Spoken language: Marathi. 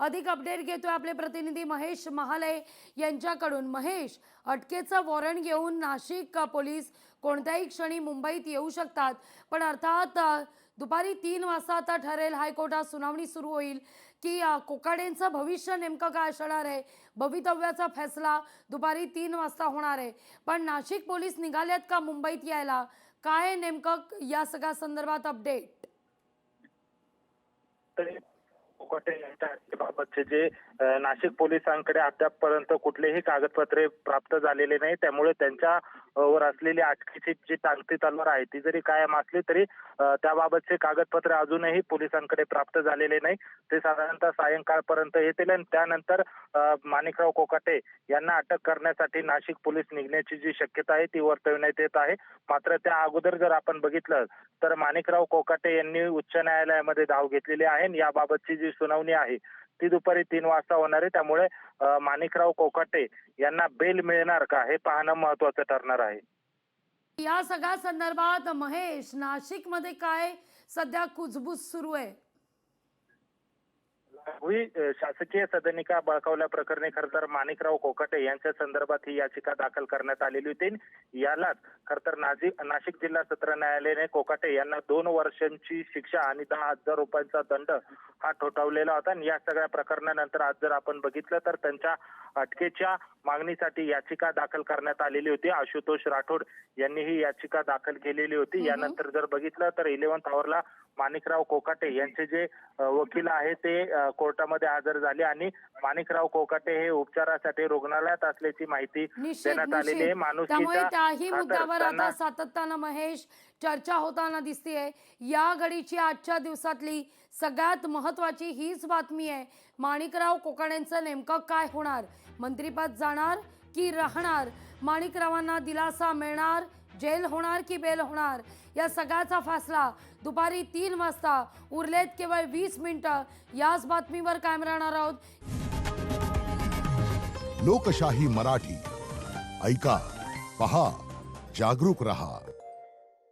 अधिक अपडेट घेतोय आपले प्रतिनिधी महेश महाले यांच्याकडून। महेश, अटकेचं वॉरंट घेऊन नाशिक पोलीस कोणत्याही क्षणी मुंबईत येऊ शकतात, पण अर्थात दुपारी 3 वाजता आता ठरेल, हायकोर्टात सुनावणी सुरू होईल की कोकाटेंचं भविष्य नेमकं काय असणार आहे। भवितव्याचा फैसला दुपारी 3 वाजता होणार आहे, पण नाशिक पोलीस निघालेत का मुंबईत यायला? काय नेमकं या सगळ्या संदर्भात अपडेट? कोकाटे यांच्या अटकेबाबतचे जे नाशिक पोलिसांकडे अद्यापपर्यंत कुठलेही कागदपत्रे प्राप्त झालेले नाही, त्यामुळे त्यांच्या वर असलेली अटकेची जी टांगती तलवार आहे ती जरी कायम असली तरी त्याबाबतचे कागदपत्रे अजूनही पोलिसांकडे प्राप्त झालेले नाही। ते साधारणतः सायंकाळपर्यंत येतील आणि त्यानंतर माणिकराव कोकाटे यांना अटक करण्यासाठी नाशिक पोलीस निघण्याची जी शक्यता आहे ती वर्तवण्यात येत आहे। मात्र त्या अगोदर जर आपण बघितलं तर माणिकराव कोकाटे यांनी उच्च न्यायालयामध्ये धाव घेतलेली आहे आणि याबाबतची जी सुनावणी आहे ती दुपारी 3 वाजता होणार आहे। त्यामुळे माणिकराव कोकाटे यांना बेल मिळणार का हे पाहणं महत्त्वाचं ठरणार आहे। या सगळ्या संदर्भात महेश, नाशिकमध्ये काय सध्या कुजबूज सुरू आहे? शासकीय सदनिका बळकावल्या प्रकरणी खरं तर माणिकराव कोकाटे यांच्या संदर्भात ही याचिका दाखल करण्यात आलेली होती। यालाच खरं तर नाशिक जिल्हा सत्र न्यायालयाने कोकाटे यांना 2 वर्षांची शिक्षा आणि 10,000 रुपयांचा दंड हा ठोठावलेला होता। आणि या सगळ्या प्रकरणानंतर आज जर आपण बघितलं तर त्यांच्या अटकेच्या मागणीसाठी याचिका दाखल करण्यात आलेली होती। आशुतोष राठोड यांनी ही याचिका दाखल केलेली होती। यानंतर जर बघितलं तर 11th आवरला माणिकराव कोकाटे यांचे जे वकील आहे ते कोर्टामध्ये हजर झाले आणि माणिकराव कोकाटे हे उपचारासाठी रुग्णालयात असल्याची माहिती देण्यात आलेली आहे। त्यामुळे त्याही मुद्द्यावर आता सातत्यानं महेश चर्चा होताना दिसतेय। या घडीची आजच्या दिवसातली सगळ्यात महत्त्वाची हीच बातमी आहे, माणिकराव कोकाटेंचं नेमकं काय होणार? मंत्रिपद जाणार की राहणार? माणिकरावांना दिलासा मिळणार, जेल होणार की बेल होणार? या सगळ्याचा फैसला दुपारी 3 वाजता, उरलेत केवळ 20 मिनिटं, याच बातमीवर कायम राहणार आहोत। लोकशाही मराठी ऐका, पहा, जागरूक रहा।